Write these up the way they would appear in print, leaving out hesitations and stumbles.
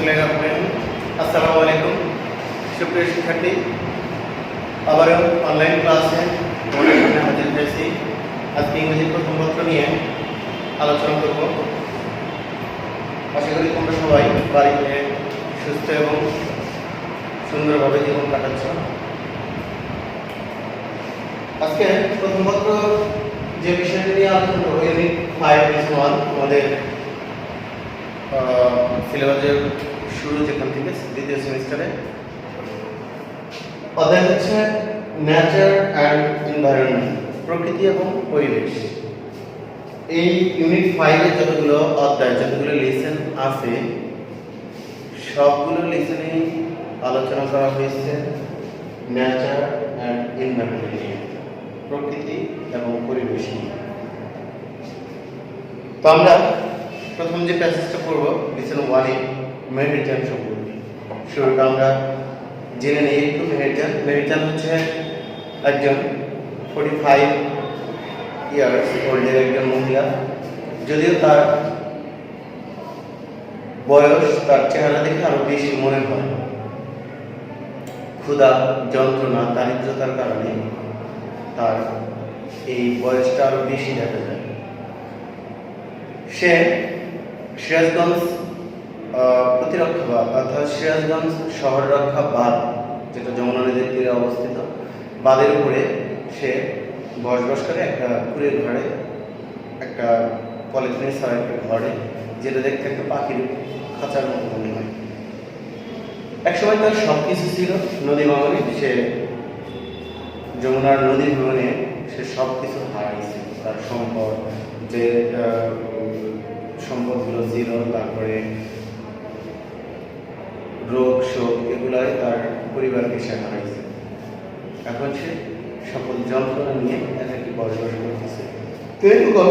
বিসমিল্লাহিররহমানিররহিম। আসসালামু আলাইকুম সুপ্রিয় শিক্ষার্থী, আবারও অনলাইন ক্লাসে তোমাদের সামনে হাজির হয়েছি। আজকে ইংরেজি প্রথম পত্র নিয়ে আলোচনা করব। আশা করি তোমরা সবাই বাড়িতে সুস্থ এবং সুন্দরভাবে জীবন কাটাচ্ছ। আজকে প্রথম পত্র যে বিষয়টি নিয়ে আলোচনা করবো, ইউনিট 5 আমাদের সিলেবাসের শুরু যেখান থেকে দ্বিতীয় সেমিস্টারে অধ্যায় হচ্ছে নেচার অ্যান্ড এনভায়রনমেন্ট, প্রকৃতি এবং পরিবেশ। এই ইউনিট 5-এর যতগুলো অধ্যায়, যতগুলো লেসন আছে, সবগুলো লেসনে আলোচনা করা হয়েছে নেচার অ্যান্ড এনভায়রনমেন্ট নিয়ে, প্রকৃতি এবং পরিবেশ নিয়ে। তো আমরা প্রথম যে প্যাসেজটা পড়ব লেসন 1-এ মেহেরজান সম্পর্কে। শুরুটা আমরা জেনে নেই একটু। মেহেরজান হচ্ছে একজন 45 ইয়ার্স ওল্ডের একজন মহিলা। যদিও তার বয়স তার চেহারা দেখে আরো বেশি মনে হয়। ক্ষুধা, যন্ত্রণা, দারিদ্রতার কারণে তার এই বয়সটা আরো বেশি দেখা যায়। সে সিরাজগঞ্জ প্রতিরক্ষা বাঁধ অর্থাৎ সিরাজগঞ্জ শহর রক্ষা বাঁধ, যেটা যমুনা নদীর তীরে অবস্থিত, বাঁধের উপরে সে বসবাস করে একটা কুড়ের ঘরে, একটা পলিথিনের ছাড়া একটা ঘরে, যেটা দেখতে একটা পাখির খাঁচার মতো মনে হয়। একসময় তার সব কিছু ছিল নদী ভাঙনে, সে যমুনার নদী ভাঙনে সে সব কিছু হারিয়েছে। তার সম্পদ, যে সম্পদগুলো ছিল, তারপরে রোগ শোক, এগুলাই তার পরিবারকে সে হারাইছে। এখন সে সকল যন্ত্রণা নিয়ে একাকি বসবাস করতেছে। তো এরকম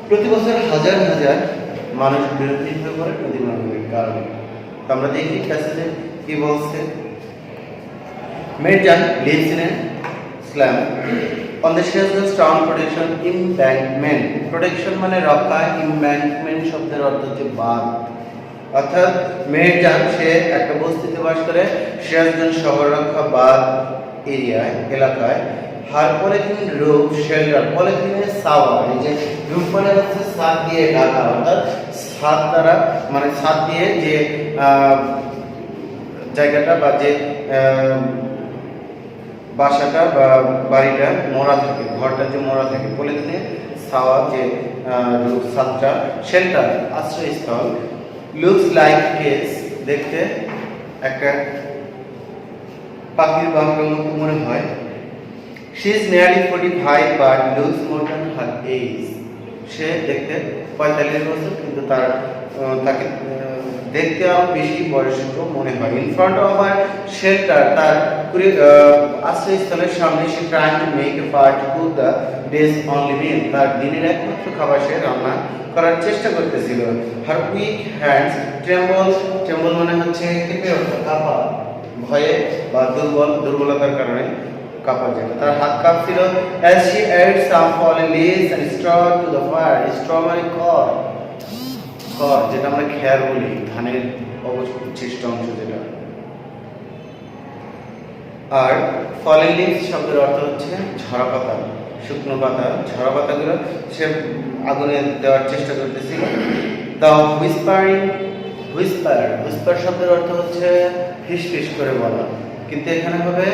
প্রতি বছর হাজার হাজার মানুষ বিরোধী হয়ে পড়ে নদী ভাঙনের কারণে। তো আমরা দেখি প্যাসেজে কি বলছে। Meherjaan lives in a slum on the Shirazganj town protection embankment. Protection মানে রক্ষা, embankment শব্দের অর্থ হচ্ছে বাঁধ। অর্থাৎ মেহেরজান সে একটা বস্তিতে বাস করে সিরাজগঞ্জ শহর রক্ষা বাঁধ এলাকায়। হার পলিথিন রুফ শেল্টার, পলিথিনের ছাওয়া, এই যে রুফ মানে হচ্ছে ছাদ দিয়ে ঢাকা, অর্থাৎ ছাদ দ্বারা মানে ছাদ দিয়ে যে জায়গাটা বা যে বাসাটা বা বাড়িটা মোড়া থাকে, ঘরটা যে মোড়া থাকে, পলিথিনের ছাওয়া যে রুফ ছাদটা, শেল্টার আশ্রয়স্থল। লুকস লাইক কেস, দেখতে একটা পাখির বাসার মতো মনে হয়। She is nearly 45 but looks more than her age. সে দেখতে 45 বছর, কিন্তু তাকে দেখতে আরো বেশি বয়স্ক মনে হয়। In front of her shelter, তার আশ্রয়স্থলের সামনে সে trying to make a fire to cook the day's only meal, তার দিনের একমাত্র খাবার সে রান্না করার চেষ্টা করতেছিল। হার উইক হ্যান্ডস ট্রেম্বল মানে হচ্ছে কেঁপে ওঠা, কাঁপা, ভয়ে বা দুর্বলতার কারণে কাঁপা যায়। তার হাত কাঁপছিল। as she added some fallen leaves and straw to the fire. straw মানে খড়, যেটা আমরা খ্যার বলি, ধানের অবশিষ্ট অংশ যেটা। আর fallen leaves শব্দের অর্থ হচ্ছে ঝরা পাতা, শুকনো পাতা। ঝরা পাতাগুলো সে আগুনে দেওয়ার চেষ্টা করতেছিল। the whisper শব্দের অর্থ হচ্ছে ফিসফিস করে বলা, কিন্তু এখানে হবে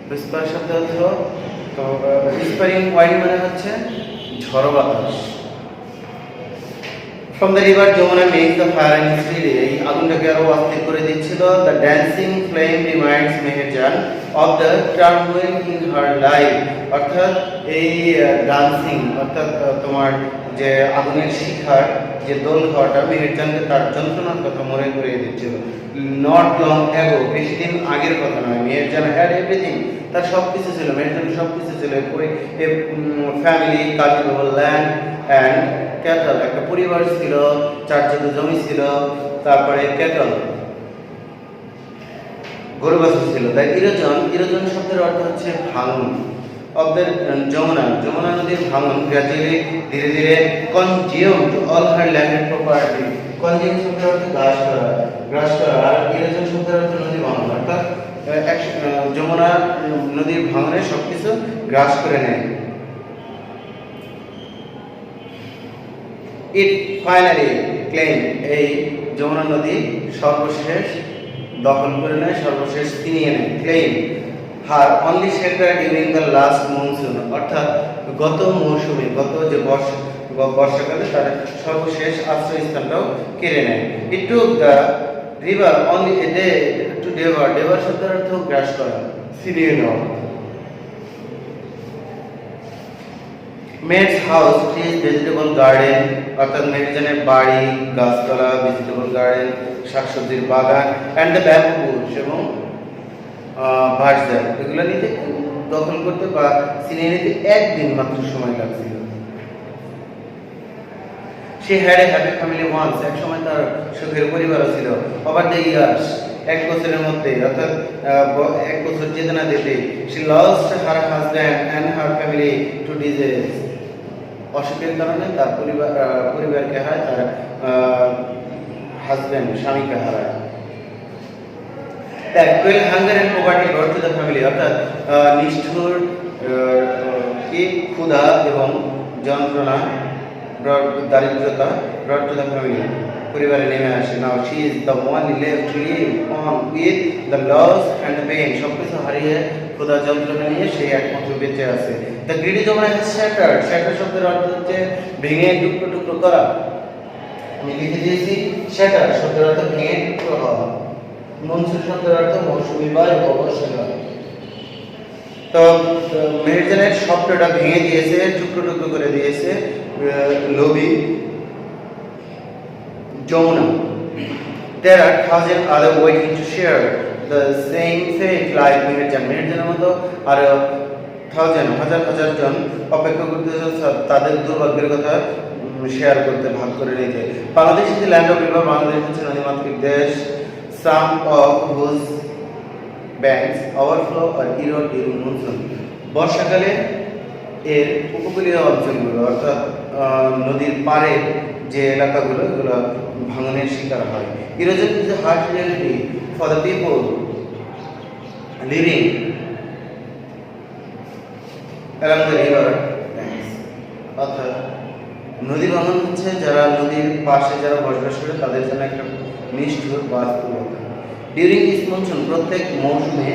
whisper শব্দের অর্থ তো whispering wind মানে হচ্ছে ঝড়ো বাতাস। from the river Jamuna makes the fire increase, এই আগুনটাকে আরো অস্থির করে দিচ্ছিল। the dancing flame reminds Meherjaan of the turmoil in her life, অর্থাৎ এই ডান্সিং অর্থাৎ তোমার যে আগুনের শিখার যে দোল খাওয়াটা মেহেরজানকে তার যন্ত্রণার কথা মনে করিয়ে দিচ্ছিল। নট লং অ্যাগো, বেশি দিন আগের কথা নয়। মেহেরজান হ্যাড এভরিথিং, তার সবকিছু ছিল, মেহেরজানের সবকিছু ছিল। Family, cultivable land and cattle, একটা পরিবার ছিল, 4 জমি জমি ছিল, তারপরে ক্যাটল গরু বাছুর ছিল। তাই ইরোজন শব্দের অর্থ হচ্ছে ভাঙন। of the যমুনা নদীর ভাঙন gradually ধীরে ধীরে consumed all her landed property, consume শব্দের অর্থ গ্রাস করা আর ইরোশন শব্দের অর্থ নদী ভাঙন, অর্থাৎ যমুনা নদীর ভাঙনে সবকিছু গ্রাস করে নেয়। ইট ফাইনালি ক্লেম, এই যমুনা নদী সর্বশেষ দখল করে নেয়, সর্বশেষ ছিনিয়ে নেয়। Claim her only shelter during the last monsoon, অর্থাৎ গত মৌসুমে, গত যে বর্ষাকালে তার সর্বশেষ আশ্রয়স্থানটাও কেড়ে নেয়। It took the river only a day to devour, devour শব্দের অর্থ গ্রাস করা, ছিনিয়ে নেওয়া। Maid's house trees vegetable garden, অর্থাৎ মেডজনের বাড়ি, গাছপালা, ভেজিটেবল গার্ডেন, শাকসবজির বাগান, অ্যান্ড দ্য ব্যাম্বু বুশ এবং ভার্সদার, এগুলো নিতে দখল করতে বা ছিনিয়ে নিতে একদিন মাত্র সময় লাগছিল। সে had a happy family once, এক সময় তার সুখের পরিবারও ছিল। ওভার দ্য ইয়ার্স, এক বছরের মধ্যে, অর্থাৎ এক বছর যেতে না যেতে, she lost her husband and her family two disease, অসুখের কারণে তার পরিবারকে হারায়, তার হাজব্যান্ড স্বামীকে হারায়। That cruel hunger and poverty brought to the family, অর্থাৎ নিষ্ঠুর ক্ষুধা এবং যন্ত্রণা, দারিদ্রতা brought to the family, পরিবারে নেমে আসে। Now she is the one left to live on with the loss and the pain, সবকিছু হারিয়ে ক্ষুধা যন্ত্রণা নিয়ে সেই একমাত্র বেঁচে আছে। The greedy Jamuna has shattered, shatter শব্দের অর্থ হচ্ছে ভেঙে টুকরো টুকরো করা। আমি লিখে দিয়েছি shatter শব্দের অর্থ ভেঙে টুকরো হওয়া, মনসুন শব্দের অর্থ মৌসুমী বায়ু, বর্ষাকাল। তো মেহেরজানের স্বপ্নটা ভেঙে দিয়েছে, টুকরো টুকরো করে দিয়েছে লোভী Jamuna. There are thousand other waiting to share the same fate like Meherjaan, মেহেরজানের মতো আরো হাজার হাজার জন অপেক্ষা করতেছে তাদের দুর্ভাগ্যের কথা শেয়ার করতে, ভাগ করে নিতে। Bangladesh is land of river, Bangladesh হচ্ছে নদীমাতৃক দেশ। Some of whose banks overflow or erode during monsoon, বর্ষাকালে এর উপকূলীয় অঞ্চলগুলো, অর্থাৎ নদীর পাড়ে যে এলাকাগুলো, এগুলো ভাঙনের শিকার হয়। Erosion is a harsh reality for the people living along the river banks, অর্থাৎ নদী ভাঙন হচ্ছে যারা নদীর পাশে যারা বসবাস করে তাদের জন্য একটা নিষ্ঠুর বাস্তবতা। ডিউরিং দিস মনসুন, প্রত্যেক মৌসুমে,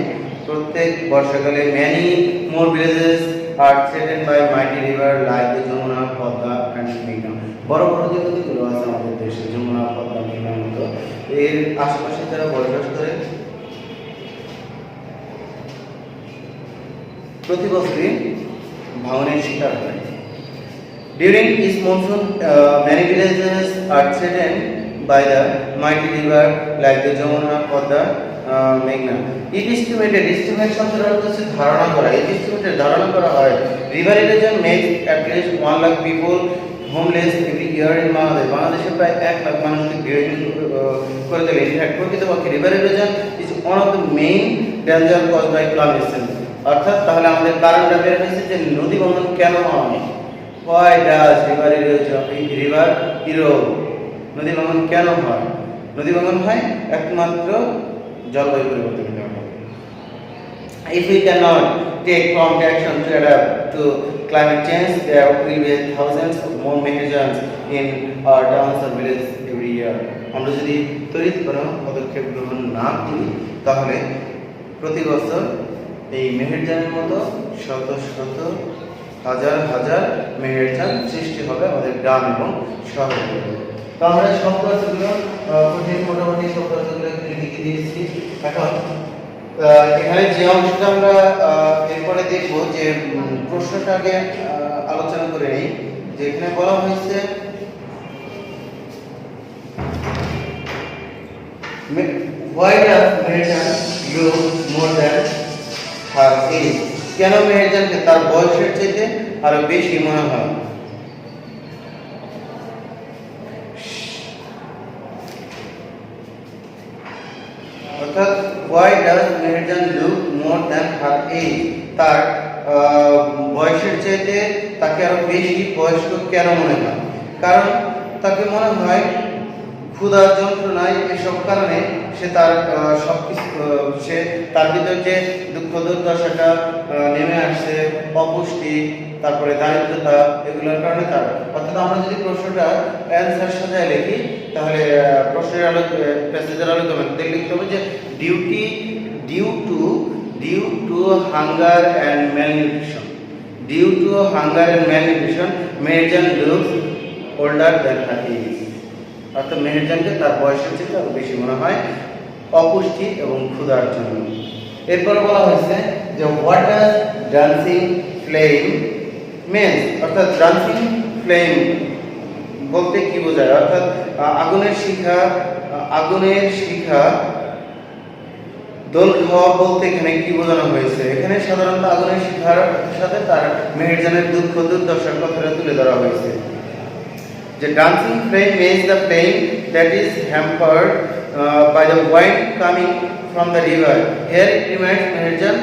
প্রত্যেক বর্ষাকালে, many more villages are threatened by mighty river like the Jamuna, Padma and মেঘনা, বড় বড় যে নদীগুলো আছে আমাদের দেশে, যমুনা, পদ্মা, মেঘনার মতো, এর আশেপাশে যারা বসবাস করে প্রতি বছরই ভাঙনের শিকার হয়। During this monsoon, many villages are threatened by the mighty river like the Jamuna, Podda, Meghna. It estimated, estimate শব্দের অর্থ হচ্ছে ধারণা করা। It estimated ধারণা করা হয় river erosion makes at least 1 lakh people homeless every year in Bangladesh. বাংলাদেশে প্রায় 1 লাখ মানুষকে গৃহহীন করে তোলে। প্রকৃতপক্ষে river erosion is one of the main danger caused by climate change. অর্থাৎ তাহলে আমাদের কারণটা বের হয়েছে যে নদী ভাঙন কেন হয়। Why does river erosion, river erode? নদী ভাঙন কেন হয়? নদী ভাঙন হয় একমাত্র জলবায়ু পরিবর্তনের কারণে। If we cannot take prompt action to adapt to climate change, there will be thousands of more mechanisms in our towns and villages every year. আমরা যদি ত্বরিত কোনো পদক্ষেপ গ্রহণ না করি তাহলে প্রতি বছর এই মেহেরজানের মতো শত শত হাজার হাজার মেহেরজান সৃষ্টি হবে আমাদের গ্রাম এবং শহরে। তো আমরা শব্দ অর্থগুলো মোটামুটি শব্দ অর্থগুলো লিখে দিয়েছি। এখন এখানে যে অংশটা আমরা এরপরে দেখবো, যে প্রশ্নটা আগে আলোচনা করে নিই। যে এখানে বলা হয়েছে why does Meherjaan look more than her age? কেন মেহেরজানকে তার বয়সের চাইতে আরো বেশি মনে হয়? অর্থাৎ why does Meherjaan look more than her age? তার বয়সের চাইতে তাকে আরো বেশি বয়স্ক কেন মনে হয়? কারণ তাকে মনে হয় ক্ষুধার যন্ত্রণায় এসব কারণে সে তার সবকিছু সে তার ভিতর যে দুঃখ দুর্দশাটা নেমে আসছে, অপুষ্টি, তারপরে দারিদ্রতা, এগুলোর কারণে তার, অর্থাৎ আমরা যদি প্রশ্নটা অ্যান্সার সাজায় লিখি তাহলে প্রশ্নের প্যাসেজের আলোকে লিখতে হবে যে due to hunger and malnutrition, due to hunger and malnutrition Meherjan looks older than her age, অর্থাৎ মেহেরজানকে তার বয়সের চেয়ে আরো বেশি মনে হয় অপুষ্টি এবং ক্ষুধার জন্য। এরপর বলা হয়েছে যে what does dancing flame means, অর্থাৎ ডান্সিং ফ্লেম বলতে কি বোঝায়, অর্থাৎ আগুনের শিখা দোল খাওয়া বলতে এখানে কি বোঝানো হয়েছে। এখানে সাধারণত আগুনের শিখার সাথে তার মেহেরজানের দুঃখ দুর্দশার কথাটা তুলে ধরা হয়েছে। The dancing flame means the flame that is hampered by the wind coming from the river. Here it reminds Meherjan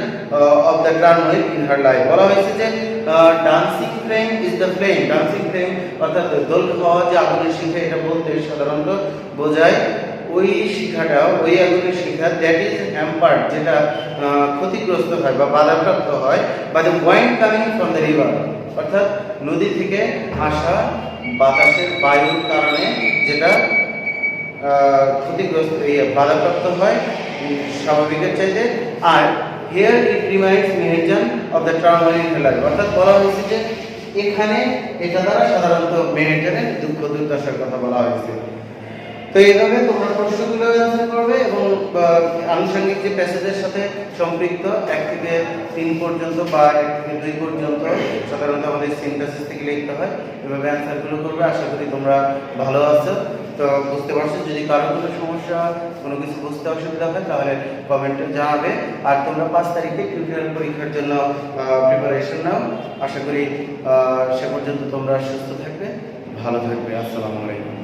of the turmoil in her life. বলা হয়েছে যে dancing flame is the flame. Dancing flame অর্থাৎ দোল খাওয়া যে আগুনের শিখা, এটা বলতে সাধারণত বোঝায় ওই শিখাটা, ওই আগুনের শিখা that is hampered, যেটা ক্ষতিগ্রস্ত হয় বা বাধাপ্রাপ্ত হয় by the wind coming from the river, অর্থাৎ নদী থেকে আসা বাতাসের বায়ুর কারণে যেটা ক্ষতিগ্রস্ত বাধাপ্রাপ্ত হয় স্বাভাবিকের চাইতে। আর here it reminds Meherjan of the turmoil in her life, অর্থাৎ বলা হয়েছে যে এখানে এটা দ্বারা সাধারণত মেহেরজানের দুঃখ দুর্দশার কথা বলা হয়েছে। তো এইভাবে তোমরা প্রশ্নগুলো অ্যান্সার করবে এবং আনুষঙ্গিক যে প্যাসেজের সাথে সম্পৃক্ত 1 থেকে 3 পর্যন্ত বা 1 থেকে 2 পর্যন্ত সাধারণত আমাদের সিনথেসিস থেকে লিখতে হয়, এভাবে অ্যান্সারগুলো করবে। আশা করি তোমরা ভালো আছো, তো বুঝতে পারছো। যদি কারো কোনো সমস্যা, কোনো কিছু বুঝতে অসুবিধা হয় তাহলে কমেন্টে জানাবে। আর তোমরা 5 তারিখে টিউটোরিয়াল পরীক্ষার জন্য প্রিপারেশন নাও। আশা করি সে পর্যন্ত তোমরা সুস্থ থাকবে, ভালো থাকবে। আসসালামু আলাইকুম।